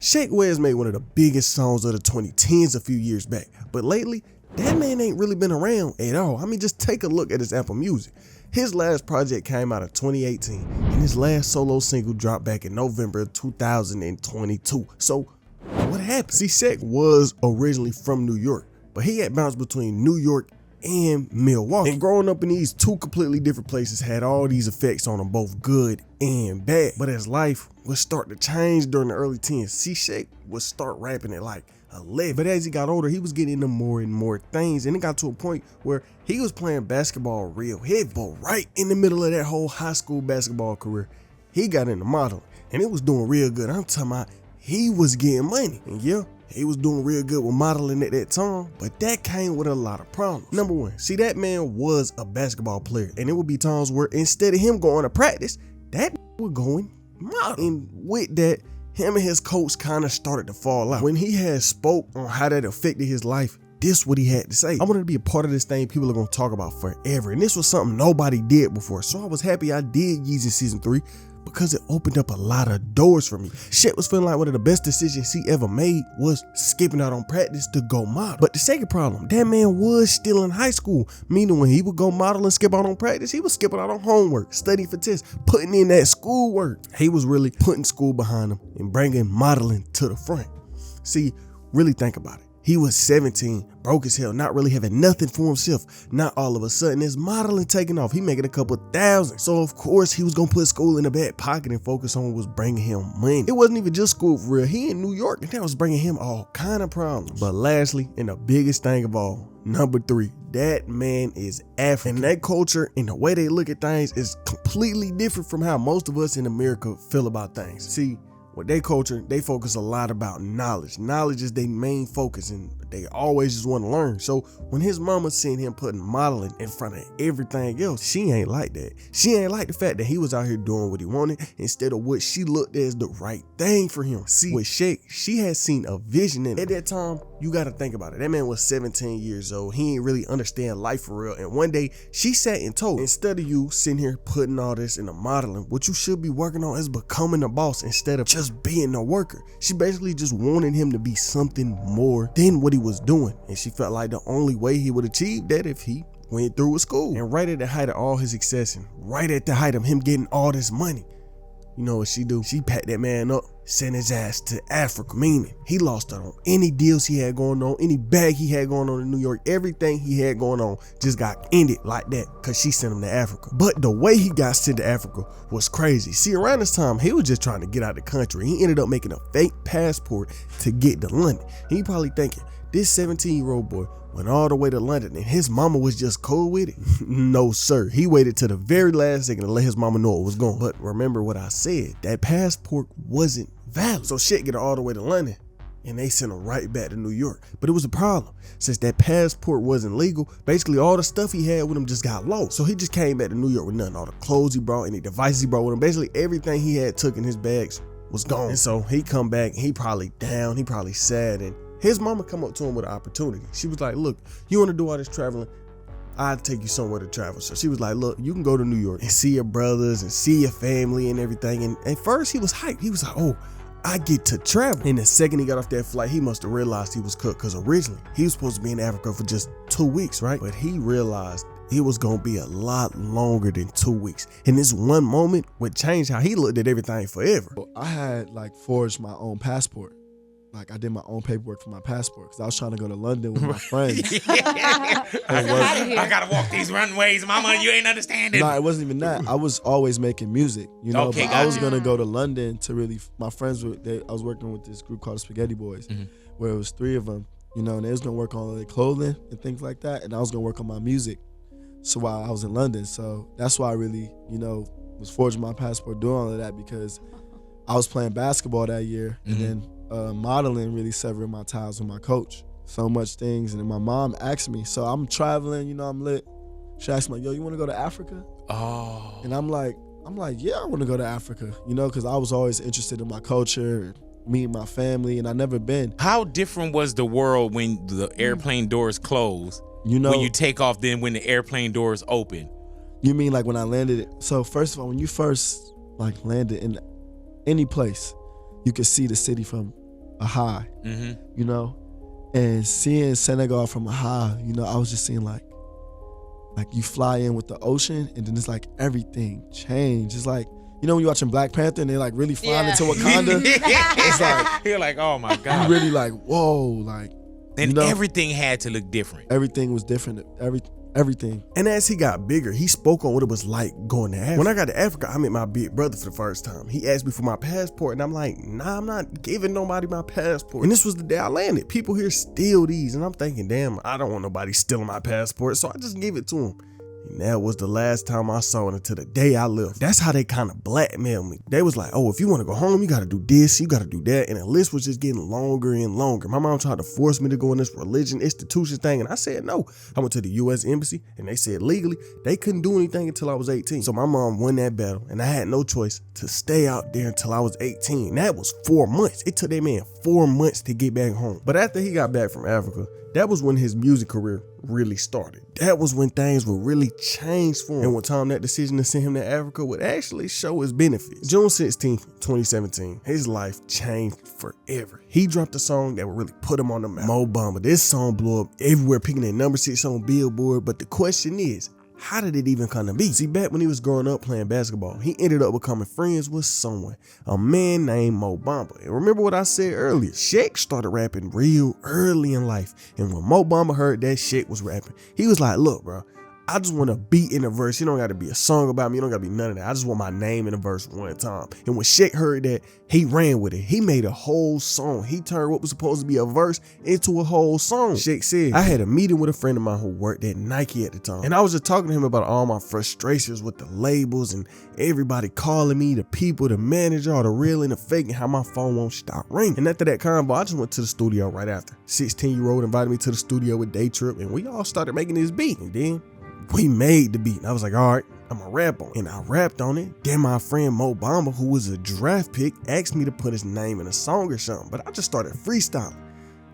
Sheck West made one of the biggest songs of the 2010s a few years back, but lately, that man ain't really been around at all. I mean, just take a look at his Apple Music. His last project came out in 2018, and his last solo single dropped back in November 2022. So, what happened? See, Sheck was originally from New York, but he had bounced between New York and Milwaukee. And growing up in these two completely different places had all these effects on him, both good and bad. But as life would start to change during the early 10s, see, Sheck would start rapping at like 11. But as he got older, he was getting into more and more things, and it got to a point where he was playing basketball real heavy. But right in the middle of that whole high school basketball career, he got into modeling, and it was doing real good. I'm talking about he was getting money. And yeah, he was doing real good with modeling at that time, but that came with a lot of problems. Number one, see, that man was a basketball player, and it would be times where instead of him going to practice, that would go and model. And with that, him and his coach kind of started to fall out. When he had spoke on how that affected his life, this what he had to say. I wanted to be a part of this thing people are going to talk about forever, and this was something nobody did before, so I was happy I did Yeezy Season 3, because it opened up a lot of doors for me. Sheck was feeling like one of the best decisions he ever made was skipping out on practice to go model. But the second problem, that man was still in high school, meaning when he would go model and skip out on practice, he was skipping out on homework, studying for tests, putting in that schoolwork. He was really putting school behind him and bringing modeling to the front. See, really think about it. He was 17, broke as hell, not really having nothing for himself. Not all of a sudden, his modeling taking off. He making a couple thousand. So of course he was gonna put school in the back pocket and focus on what was bringing him money. It wasn't even just school for real. He in New York, and that was bringing him all kind of problems. But lastly, and the biggest thing of all, number 3, that man is African. And that culture and the way they look at things is completely different from how most of us in America feel about things. See, with their culture, they focus a lot about knowledge. Knowledge is their main focus, and they always just want to learn. So when his mama seen him putting modeling in front of everything else, she ain't like that. She ain't like the fact that he was out here doing what he wanted instead of what she looked at as the right thing for him. See, with Sheck, she had seen a vision in it. At that time, you got to think about it. That man was 17 years old. He ain't really understand life for real. And one day, she sat and told, instead of you sitting here putting all this in the modeling, what you should be working on is becoming a boss instead of just being a worker. She basically just wanted him to be something more than what he was doing. And she felt like the only way he would achieve that if he went through with school. And right at the height of all his success, and right at the height of him getting all this money, you know what she do? She packed that man up, sent his ass to Africa, meaning he lost out on any deals he had going on, any bag he had going on in New York. Everything he had going on just got ended like that because she sent him to Africa. But the way he got sent to Africa was crazy. See, around this time, he was just trying to get out of the country. He ended up making a fake passport to get to London. He probably thinking, this 17-year-old boy went all the way to London and his mama was just cool with it. No, sir. He waited to the very last second to let his mama know it was going. But remember what I said, that passport wasn't valid. So Sheck get her all the way to London and they sent him right back to New York. But it was a problem. Since that passport wasn't legal, basically all the stuff he had with him just got lost. So he just came back to New York with nothing. All the clothes he brought, any devices he brought with him, basically everything he had took in his bags was gone. And so he come back, he probably down, he probably sad, and his mama come up to him with an opportunity. She was like, look, you want to do all this traveling? I'll take you somewhere to travel. So she was like, look, you can go to New York and see your brothers and see your family and everything. And at first he was hyped. He was like, oh, I get to travel. And the second he got off that flight, he must have realized he was cooked, because originally he was supposed to be in Africa for just 2 weeks, right? But he realized it was gonna be a lot longer than 2 weeks. And this one moment would change how he looked at everything forever. I had like forged my own passport. Like I did my own paperwork for my passport because I was trying to go to London with my friends. I gotta walk these runways, mama. You ain't understanding. No, it wasn't even that. I was always making music, you know. Okay, but I was gonna go to London to really. My friends were. I was working with this group called the Spaghetti Boys, where it was 3 of them, you know, and they was gonna work on their clothing and things like that, and I was gonna work on my music. So while I was in London, so that's why I really, you know, was forging my passport, doing all of that, because I was playing basketball that year, and then modeling really severed my ties with my coach. So much things, and then my mom asked me, so I'm traveling, you know, I'm lit. She asked me, like, yo, you want to go to Africa? Oh. And I'm like, yeah, I want to go to Africa, you know, because I was always interested in my culture, meeting my family, and I never been. How different was the world when the airplane doors closed? You know, when you take off, then when the airplane doors open? You mean like when I landed it? So first of all, when you first like landed in any place, you could see the city from a high, you know, and seeing Senegal from a high, you know, I was just seeing like you fly in with the ocean, and then it's like everything changed. It's like, you know, when you're watching Black Panther and they like really flying into Wakanda, it's like you're like, oh my God, you really like, whoa, like, and you know, everything had to look different. Everything was different. Everything. And as he got bigger, he spoke on what it was like going to Africa. When I got to Africa, I met my big brother for the first time. He asked me for my passport, and I'm like, nah, I'm not giving nobody my passport. And this was the day I landed. People here steal these, and I'm thinking, damn, I don't want nobody stealing my passport, so I just gave it to him. And that was the last time I saw it until the day I left. That's how they kind of blackmailed me. They was like, oh, if you want to go home, you got to do this, you got to do that. And the list was just getting longer and longer. My mom tried to force me to go in this religion institution thing, and I said no. I went to the U.S. Embassy, and they said legally they couldn't do anything until I was 18. So my mom won that battle, and I had no choice to stay out there until I was 18. That was 4 months. It took that man 4 months to get back home. But after he got back from Africa, that was when his music career really started. That was when things would really change for him. And one time that decision to send him to Africa would actually show his benefits. June 16th, 2017, his life changed forever. He dropped a song that would really put him on the map. Mo Bamba. This song blew up everywhere, picking at number 6 on Billboard. But the question is, how did it even come to be? See, back when he was growing up playing basketball, he ended up becoming friends with someone, a man named Mo Bamba. And remember what I said earlier, Sheck started rapping real early in life. And when Mo Bamba heard that Sheck was rapping, he was like, look, bro, I just want a beat in a verse. You don't got to be a song about me. You don't got to be none of that. I just want my name in a verse one time. And when Sheck heard that, he ran with it. He made a whole song. He turned what was supposed to be a verse into a whole song. Sheck said, I had a meeting with a friend of mine who worked at Nike at the time. And I was just talking to him about all my frustrations with the labels and everybody calling me, the people, the manager, all the real and the fake, and how my phone won't stop ringing. And after that convo, I just went to the studio right after. 16-year-old invited me to the studio with Day Trip, and we all started making this beat. And then we made the beat. And I was like, all right, I'm gonna rap on it. And I rapped on it. Then my friend Mo Bamba, who was a draft pick, asked me to put his name in a song or something. But I just started freestyling.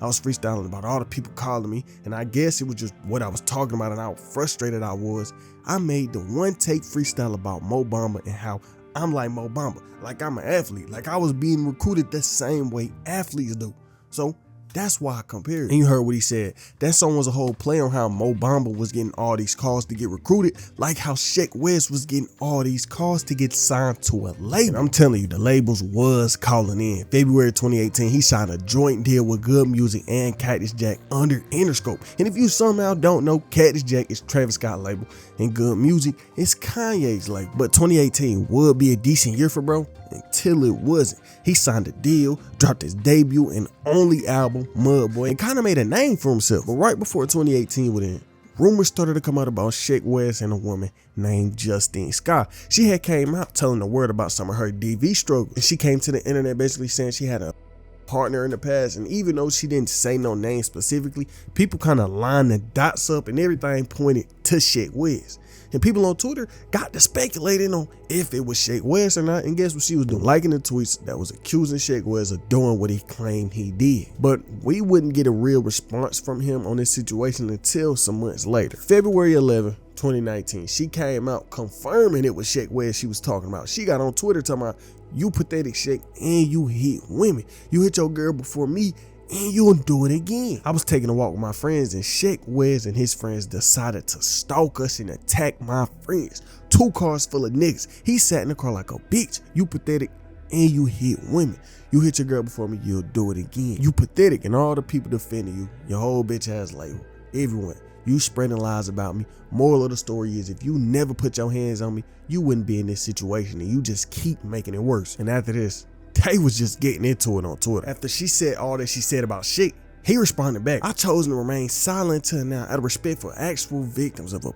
I was freestyling about all the people calling me, and I guess it was just what I was talking about and how frustrated I was. I made the one take freestyle about Mo Bamba and how I'm like Mo Bamba, like I'm an athlete, like I was being recruited the same way athletes do. So that's why I compared. And you heard what he said. That song was a whole play on how Mo Bamba was getting all these calls to get recruited, like how Sheck West was getting all these calls to get signed to a label. And I'm telling you, the labels was calling in. February 2018, he signed a joint deal with Good Music and Cactus Jack under Interscope. And if you somehow don't know, Cactus Jack is Travis Scott's label and Good Music is Kanye's label. But 2018 would be a decent year for bro until it wasn't. He signed a deal, dropped his debut and only album, Mud Boy, and kind of made a name for himself. But right before 2018 would end, rumors started to come out about Sheck West and a woman named Justine Scott. She had came out telling the world about some of her DV struggles. And she came to the internet basically saying she had a partner in the past, and even though she didn't say no name specifically, people kind of lined the dots up and everything pointed to Sheck West. And people on Twitter got to speculating on if it was Sheck West or not. And guess what she was doing? Liking the tweets that was accusing Sheck West of doing what he claimed he did. But we wouldn't get a real response from him on this situation until some months later. February 11, 2019, she came out confirming it was Sheck West she was talking about. She got on Twitter talking about, you pathetic Sheck, and you hit women. You hit your girl before me, and you'll do it again. I was taking a walk with my friends, and Sheck West and his friends decided to stalk us and attack my friends. 2 cars full of niggas. He sat in the car like a bitch. You pathetic, and you hit women. You hit your girl before me, you'll do it again. You pathetic, and all the people defending you, your whole bitch ass label, everyone. You spreading lies about me. Moral of the story is, if you never put your hands on me, you wouldn't be in this situation, and you just keep making it worse. And after this, they was just getting into it on Twitter. After she said all that she said about Sheck, he responded back, I chose to remain silent till now out of respect for actual victims of a,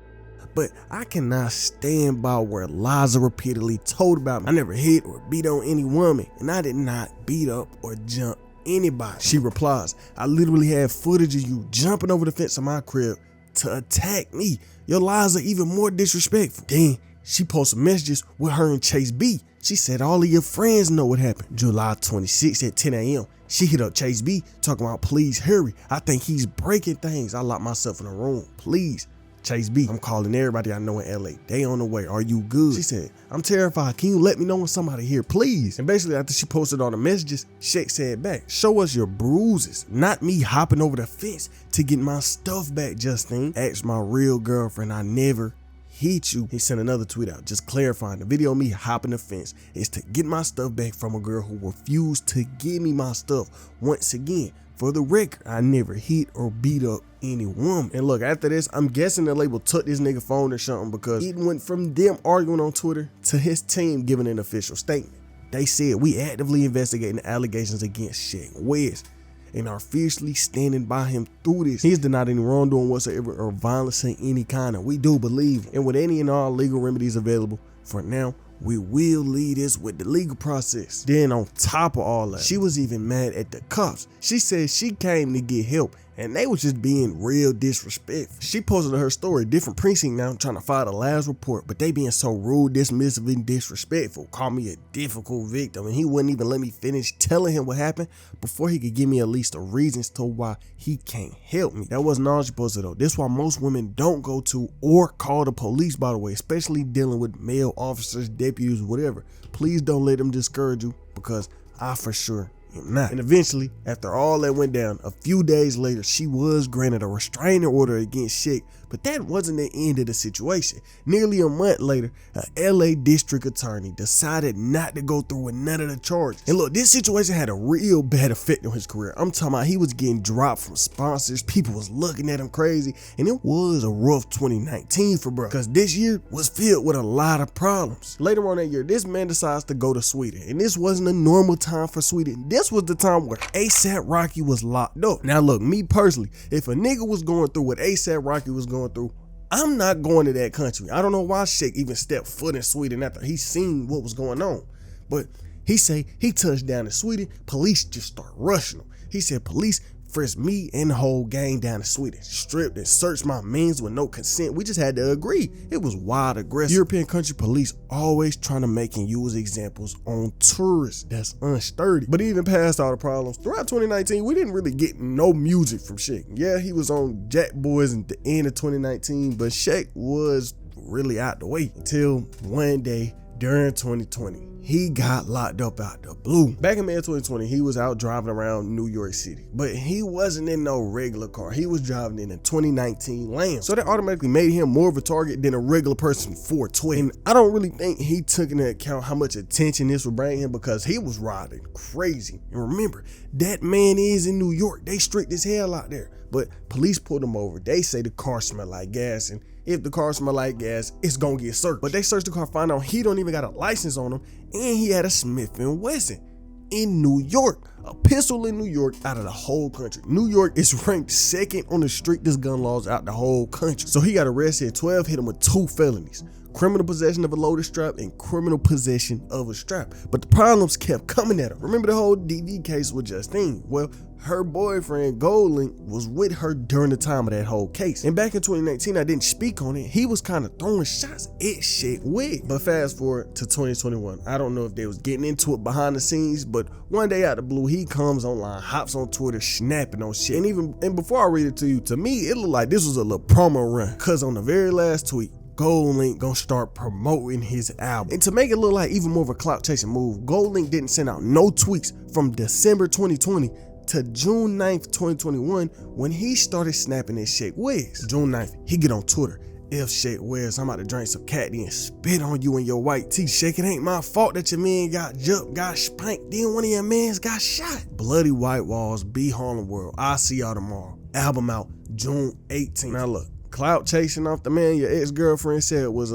but I cannot stand by where lies are repeatedly told about me. I never hit or beat on any woman, and I did not beat up or jump anybody. She replies, I literally had footage of you jumping over the fence of my crib to attack me. Your lies are even more disrespectful. Then she posted messages with her and Chase B. She said all of your friends know what happened. July 26th at 10 a.m. She hit up Chase B talking about, please hurry. I think he's breaking things. I locked myself in a room. Please. Chase B, I'm calling everybody I know in LA. They on the way. Are you good? She said, I'm terrified. Can you let me know when somebody here, please? And basically after she posted all the messages, Sheck said back, show us your bruises, not me hopping over the fence to get my stuff back, Justine. Ask my real girlfriend, I never hit you. He sent another tweet out just clarifying the video of me hopping the fence is to get my stuff back from a girl who refused to give me my stuff. Once again, for the record, I never hit or beat up any woman. And look, after this, I'm guessing the label took this nigga phone or something, because it went from them arguing on Twitter to his team giving an official statement. They said, we actively investigating the allegations against Sheck West and are fiercely standing by him through this. He's denied any wrongdoing whatsoever or violence in any kind, and we do believe him. And with any and all legal remedies available for now, we will lead this with the legal process. Then on top of all that, she was even mad at the cops. She said she came to get help and they was just being real disrespectful. She posted her story, different precinct now, trying to file the last report, but they being so rude, dismissive, and disrespectful. Called me a difficult victim, and he wouldn't even let me finish telling him what happened before he could give me at least the reasons to why he can't help me. That wasn't all she posted though. This is why most women don't go to or call the police, by the way, especially dealing with male officers, deputies, whatever. Please don't let them discourage you, because I for sure am not. And eventually, after all that went down, a few days later, she was granted a restraining order against Sheck, but that wasn't the end of the situation. Nearly a month later, a LA district attorney decided not to go through with none of the charges. And look, this situation had a real bad effect on his career. I'm talking about he was getting dropped from sponsors, people was looking at him crazy, and it was a rough 2019 for bro, because this year was filled with a lot of problems. Later on that year, this man decides to go to Sweden, and this wasn't a normal time for Sweden. This was the time where ASAP Rocky was locked up. Now look, me personally, if a nigga was going through what ASAP Rocky was going through, I'm not going to that country. I don't know why Sheck even stepped foot in Sweden after he seen what was going on. But he say he touched down in Sweden, police just start rushing him. He said police frisked me and the whole gang down in Sweden, stripped and searched my means with no consent. We just had to agree. It was wild aggressive. European country police always trying to make and use examples on tourists that's unsturdy. But even past all the problems, throughout 2019, we didn't really get no music from Sheck. Yeah, he was on Jack Boys at the end of 2019, but Sheck was really out the way until one day during 2020. He got locked up out the blue. Back in May of 2020, he was out driving around New York City, but he wasn't in no regular car. He was driving in a 2019 Lamb. So that automatically made him more of a target than a regular person 412. And I don't really think he took into account how much attention this would bring him, because he was riding crazy. And remember, that man is in New York. They strict as hell out there. But police pulled him over. They say the car smelled like gas, and if the car smell like gas, it's gonna get searched. But they searched the car, find out he don't even got a license on him, and he had a Smith & Wesson in New York. A pistol in New York out of the whole country. New York is ranked second on the strictest gun laws out the whole country. So he got arrested. 12 hit him with 2 felonies. Criminal possession of a loaded strap and criminal possession of a strap. But the problems kept coming at her. Remember the whole DV case with Justine? Well, her boyfriend GoldLink was with her during the time of that whole case. And back in 2019, I didn't speak on it. He was kind of throwing shots at Sheck West. But fast forward to 2021. I don't know if they was getting into it behind the scenes, but one day out the blue, he comes online, hops on Twitter, snapping on shit. And before I read it to you, to me, it looked like this was a little promo run. Cause on the very last tweet, GoldLink gonna start promoting his album. And to make it look like even more of a clout chasing move, GoldLink didn't send out no tweets from December 2020 to June 9th, 2021, when he started snapping at Sheck West. June 9th, he get on Twitter. If Sheck West, I'm about to drink some cat and spit on you and your white tee. Sheck, it ain't my fault that your man got jumped, got spanked, then one of your mans got shot. Bloody White Walls, Be Harlem World. I'll see y'all tomorrow. Album out June 18th. Now look, clout chasing off the man your ex-girlfriend said was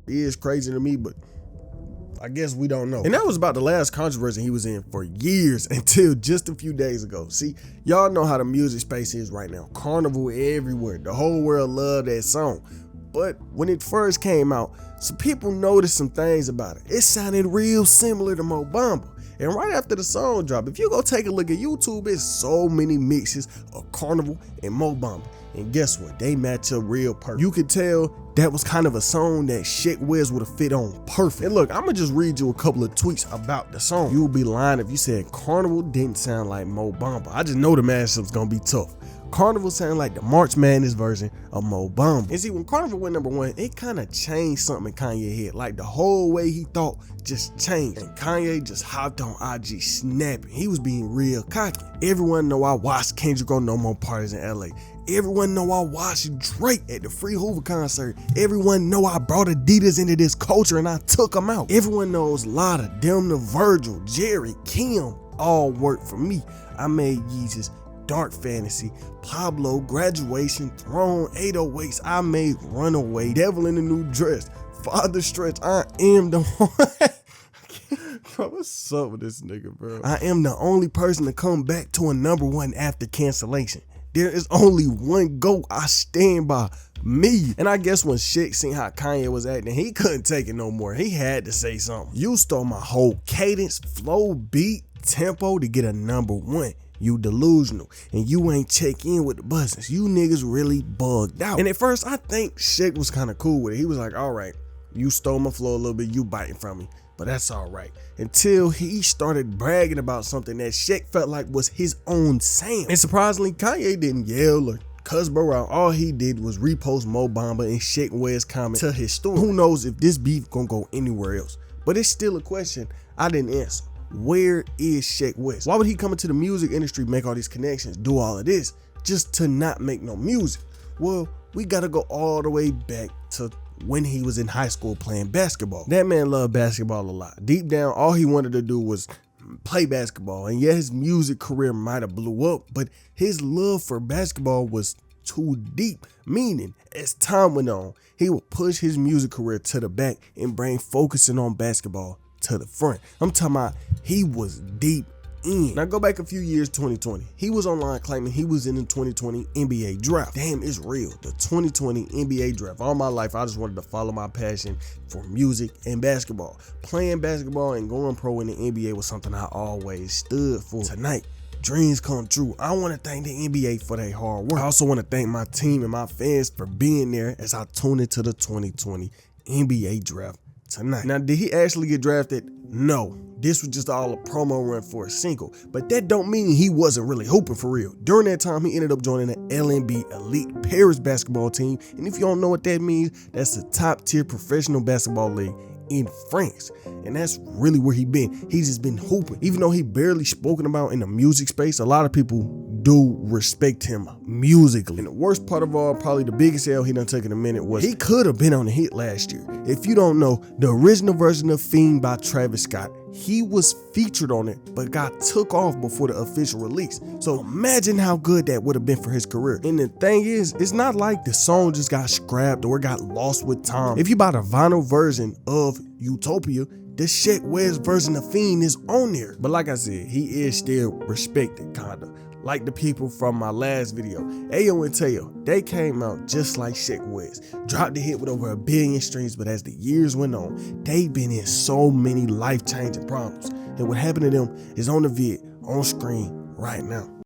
is crazy to me, but I guess we don't know. And that was about the last controversy he was in for years, until just a few days ago. See, y'all know how the music space is right now. Carnival everywhere. The whole world loved that song. But when it first came out, some people noticed some things about it. It sounded real similar to Mo Bamba. And right after the song dropped, if you go take a look at YouTube, it's so many mixes of Carnival and Mo Bamba. And guess what? They match up real perfect. You could tell that was kind of a song that Sheck would have fit on perfect. And look, I'm gonna just read you a couple of tweets about the song. You would be lying if you said Carnival didn't sound like Mo Bamba. I just know the masshup's gonna be tough. Carnival sound like the March Madness version of Mo Bamba. And see, when Carnival went #1, it kind of changed something in Kanye's head. Like the whole way he thought just changed. And Kanye just hopped on IG snapping. He was being real cocky. Everyone know I watched Kendrick on No More Parties in LA. Everyone know I watched Drake at the Free Hoover concert. Everyone know I brought Adidas into this culture and I took them out. Everyone knows Lotta, Demna, Virgil, Jerry, Kim all worked for me. I made Yeezus, Dark Fantasy, Pablo, Graduation, Throne, 808s. I made Runaway, Devil in the New Dress, Father Stretch. I am the one. Bro, what's up with this nigga, bro? I am the only person to come back to a #1 after cancellation. There is only one GOAT I stand by, me. And I guess when Sheck seen how Kanye was acting, he couldn't take it no more. He had to say something. You stole my whole cadence, flow, beat, tempo to get a #1. You delusional, and you ain't check in with the business. You niggas really bugged out. And at first, I think Sheck was kind of cool with it. He was like, all right, you stole my flow a little bit, you biting from me, but that's all right. Until he started bragging about something that Sheck felt like was his own sound. And surprisingly, Kanye didn't yell or cuss bro out. All he did was repost Mo Bamba and Sheck West's comment to his story. Who knows if this beef gonna go anywhere else? But it's still a question I didn't answer. Where is Sheck West? Why would he come into the music industry, make all these connections, do all of this, just to not make no music? Well, we gotta go all the way back to when he was in high school playing basketball. That man loved basketball a lot. Deep down, all he wanted to do was play basketball. And yeah, his music career might have blew up, but his love for basketball was too deep. Meaning, as time went on, he would push his music career to the back and bring focusing on basketball to the front. I'm talking about he was deep in. Now go back a few years, 2020. He was online claiming he was in the 2020 NBA draft. Damn, it's real. The 2020 NBA draft. All my life, I just wanted to follow my passion for music and basketball. Playing basketball and going pro in the NBA was something I always stood for. Tonight, dreams come true. I want to thank the NBA for their hard work. I also want to thank my team and my fans for being there as I tune into the 2020 NBA draft tonight. Now, did he actually get drafted? No. This was just all a promo run for a single, but that don't mean he wasn't really hooping for real. During that time, he ended up joining the LNB Elite Paris basketball team, and if you don't know what that means, that's the top tier professional basketball league in France, and that's really where he been. He's just been hooping. Even though he barely spoken about in the music space, a lot of people do respect him musically. And the worst part of all, probably the biggest L he done taken in a minute, was he could have been on the hit last year. If you don't know, the original version of Fiend by Travis Scott, he was featured on it, but got took off before the official release. So imagine how good that would have been for his career. And the thing is, it's not like the song just got scrapped or got lost with time. If you buy the vinyl version of Utopia, the Sheck West version of Fiend is on there. But like I said, he is still respected, kinda. Like the people from my last video, Ayo and Teo, they came out just like Sheck West. Dropped the hit with over 1 billion streams, but as the years went on, they've been in so many life-changing problems. And what happened to them is on the vid, on screen, right now.